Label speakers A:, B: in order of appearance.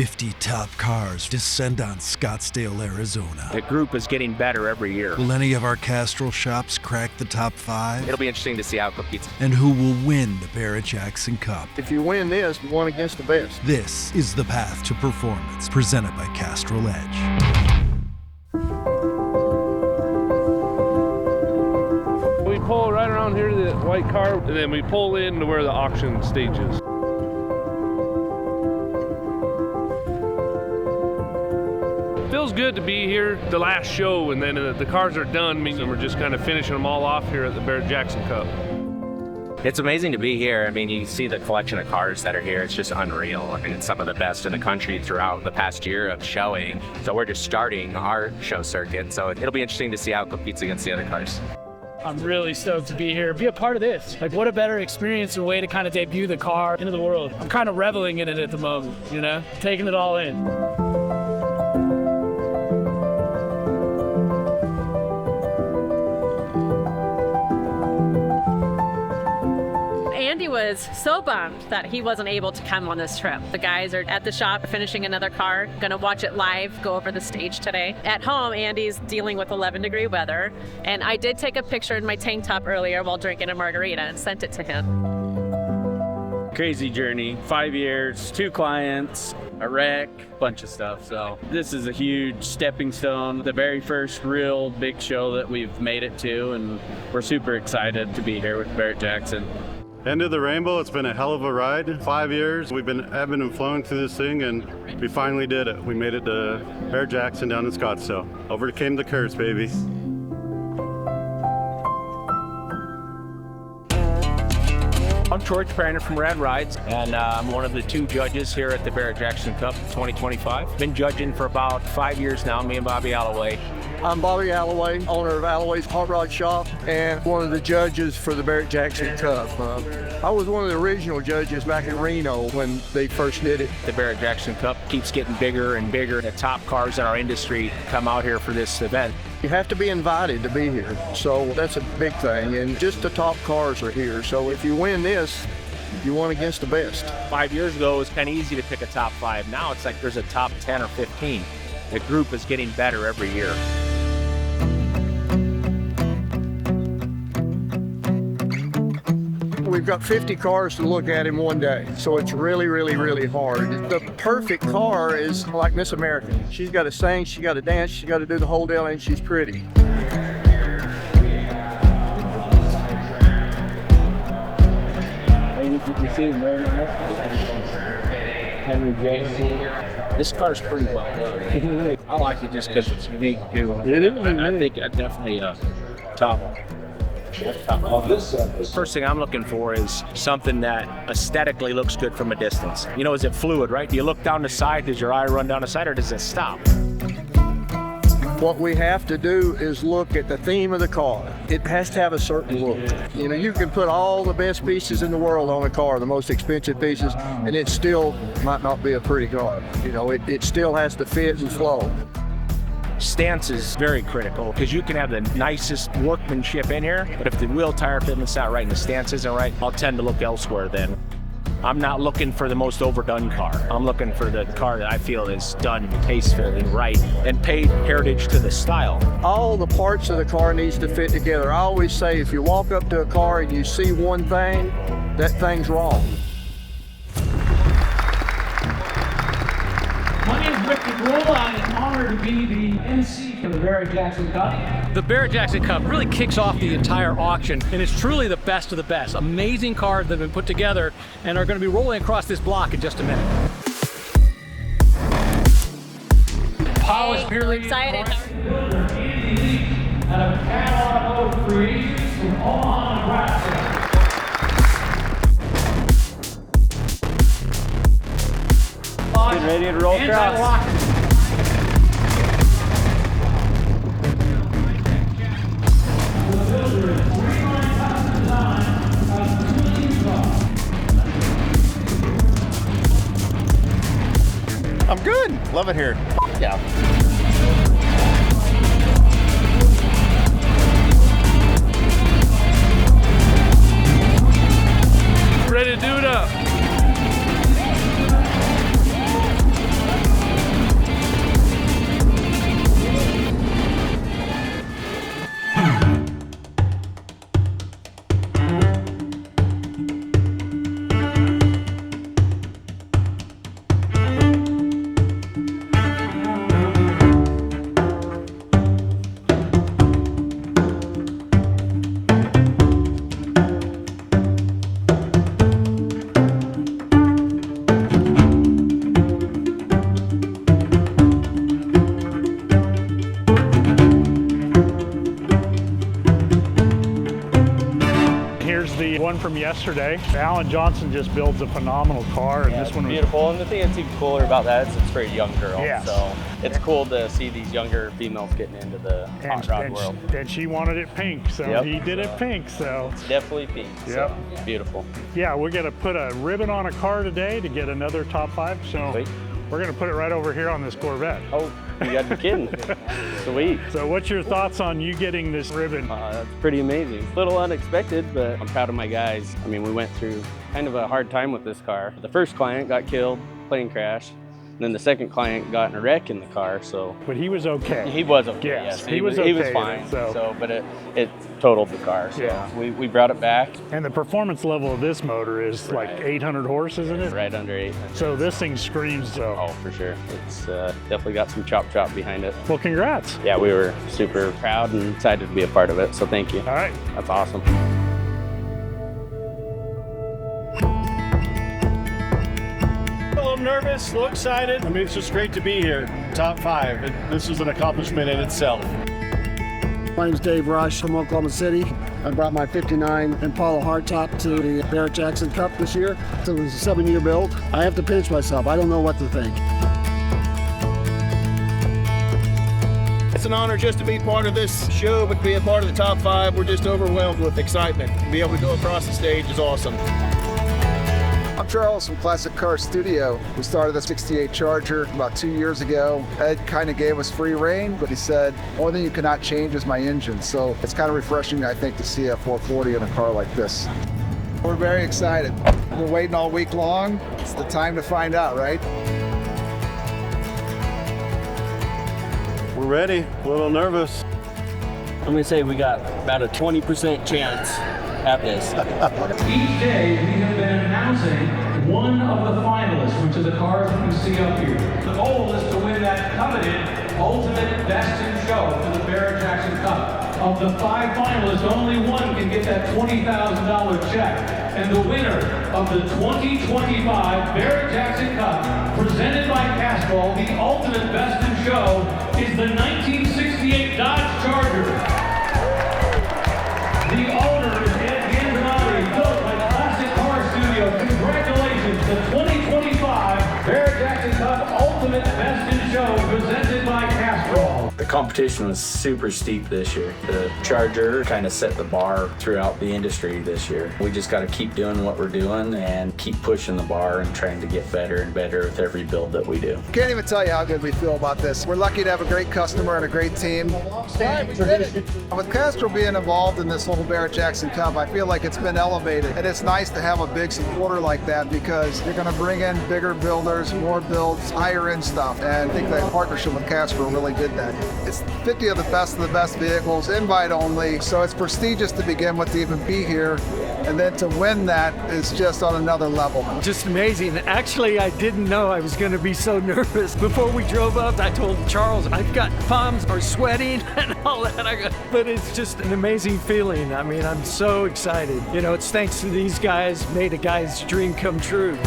A: 50 top cars descend on Scottsdale, Arizona.
B: The group is getting better every year.
A: Will any of our Castrol shops crack the top 5?
B: It'll be interesting to see how it competes.
A: And who will win the Barrett-Jackson Cup?
C: If you win this, you won against the best.
A: This is The Path to Performance, presented by Castrol Edge.
D: We pull right around here to the white car, and then we pull in to where the auction stage is. Feels good to be here, the last show, and then the cars are done, and we're just kind of finishing them all off here at the Barrett-Jackson Cup.
B: It's amazing to be here. I mean, you see the collection of cars that are here. It's just unreal. I mean, it's some of the best in the country throughout the past year of showing. So we're just starting our show circuit. So it'll be interesting to see how it competes against the other cars.
E: I'm really stoked to be here, be a part of this. Like, what a better experience and way to kind of debut the car into the world. I'm kind of reveling in it at the moment, you know, taking it all in.
F: Andy was so bummed that he wasn't able to come on this trip. The guys are at the shop finishing another car, gonna watch it live, go over the stage today. At home, Andy's dealing with 11-degree weather, and I did take a picture in my tank top earlier while drinking a margarita and sent it to him.
G: Crazy journey, 5 years, 2 clients, a wreck, bunch of stuff. So this is a huge stepping stone, the very first real big show that we've made it to, and we're super excited to be here with Barrett-Jackson.
H: End of the rainbow. It's been a hell of a ride. 5 years. We've been ebbing and flowing through this thing, and we finally did it. We made it to Barrett-Jackson down in Scottsdale. Overcame the curse, baby.
B: I'm George Brandon from Rad Rides, and I'm one of the 2 judges here at the Barrett-Jackson Cup 2025. Been judging for about 5 years now, me and Bobby Alloway.
C: I'm Bobby Alloway, owner of Alloway's Hot Rod Shop, and one of the judges for the Barrett-Jackson Cup. I was one of the original judges back in Reno when they first did it.
B: The Barrett-Jackson Cup keeps getting bigger and bigger. The top cars in our industry come out here for this event.
C: You have to be invited to be here, so that's a big thing, and just the top cars are here. So if you win this, you won against the best.
B: 5 years ago, it was kind of easy to pick a top 5. Now it's like there's a top 10 or 15. The group is getting better every year.
C: We've got 50 cars to look at in one day, so it's really, really, really hard. The perfect car is like Miss America. She's got to sing, she's got to dance, she's got to do the whole deal, and she's pretty.
B: This car's pretty well done. I like it just because it's unique too. I think I definitely top. First thing I'm looking for is something that aesthetically looks good from a distance. You know, is it fluid, right? Do you look down the side, does your eye run down the side, or does it stop?
C: What we have to do is look at the theme of the car. It has to have a certain look. You know, you can put all the best pieces in the world on a car, the most expensive pieces, and it still might not be a pretty car. You know, it still has to fit and flow.
B: Stance is very critical because you can have the nicest workmanship in here, but if the wheel tire fitment's not right and the stance isn't right, I'll tend to look elsewhere then. I'm not looking for the most overdone car. I'm looking for the car that I feel is done tastefully right and paid heritage to the style.
C: All the parts of the car needs to fit together. I always say if you walk up to a car and you see one thing, that thing's wrong.
E: My name is Rick DeGrola. I'm honored to be the MC for the Barrett-Jackson Cup. The Barrett-Jackson Cup really kicks off the entire auction, and it's truly the best of the best. Amazing cars that have been put together and are going to be rolling across this block in just a minute. Polished beer
F: Excited.
E: Out of Automotive Creations from Omaha, Nebraska.
G: Getting ready to roll across.
I: I'm good. Love it here. Yeah.
D: Ready to do it up.
J: from yesterday. Alan Johnson just builds a phenomenal car, and this one was
G: beautiful. And the thing that's even cooler about that is it's for a young girl.
J: Yes.
G: So it's cool to see these younger females getting into the hot rod world.
J: And she wanted it pink, so he did it pink. So
G: it's definitely pink.
J: Yep.
G: So beautiful.
J: Yeah, we're gonna put a ribbon on a car today to get another top 5. So
G: Sweet.
J: We're gonna put it right over here on this Corvette.
G: Oh, you gotta be kidding. Sweet.
J: So what's your thoughts on you getting this ribbon?
G: That's pretty amazing. A little unexpected, but I'm proud of my guys. I mean, we went through kind of a hard time with this car. The first client got killed, plane crash. And then the second client got in a wreck in the car, so.
J: But he was okay.
G: He was okay,
J: yes.
G: He was fine,
J: so
G: but it totaled the car, so
J: yeah.
G: we brought it back.
J: And the performance level of this motor is like 800 horse, isn't it?
G: Right under 800.
J: So this thing screams.
G: Oh, for sure. It's definitely got some chop behind it.
J: Well, congrats.
G: Yeah, we were super proud and excited to be a part of it, so thank you.
J: All right.
G: That's awesome.
K: A little nervous, a little excited. I mean, it's just great to be here. Top 5. This is an accomplishment in itself.
L: My name's Dave Rush from Oklahoma City. I brought my 59 Impala hardtop to the Barrett-Jackson Cup this year. So it was a 7-year build. I have to pinch myself. I don't know what to think.
C: It's an honor just to be part of this show, but to be a part of the top 5, we're just overwhelmed with excitement. To be able to go across the stage is awesome.
M: I'm Charles from Classic Car Studio. We started the 68 Charger about 2 years ago. Ed kind of gave us free reign, but he said, the only thing you cannot change is my engine. So it's kind of refreshing, I think, to see a 440 in a car like this. We're very excited. We're waiting all week long. It's the time to find out, right?
K: We're ready, a little nervous.
G: I'm gonna say we got about a 20% chance at this.
N: Each day we have been announcing one of the finalists, which are the cars that you see up here. The goal is to win that coveted ultimate best in show for the Barrett-Jackson Cup. Of the 5 finalists, only one can get that $20,000 check. And the winner of the 2025 Barrett-Jackson Cup, presented by Castrol, the ultimate best in show, is the 1968 Dodge Charger. The owner is Ed Ganzanati, built by Classic Car Studio. Congratulations, the 2025 Barrett-Jackson Cup Ultimate Best in Show, presented by Castrol.
O: The competition was super steep this year. The Charger kind of set the bar throughout the industry this year. We just got to keep doing what we're doing and keep pushing the bar and trying to get better and better with every build that we do.
M: Can't even tell you how good we feel about this. We're lucky to have a great customer and a great team. With Castrol being involved in this whole Barrett-Jackson Cup, I feel like it's been elevated. And it's nice to have a big supporter like that because you're going to bring in bigger builders, more builds, higher end stuff. And I think that partnership with Castrol really did that. It's 50 of the best vehicles, invite only, so it's prestigious to begin with to even be here, and then to win that is just on another level.
P: Just amazing. Actually, I didn't know I was going to be so nervous. Before we drove up, I told Charles, I've got palms are sweating and all that, but it's just an amazing feeling. I mean, I'm so excited. You know, it's thanks to these guys, made a guy's dream come true.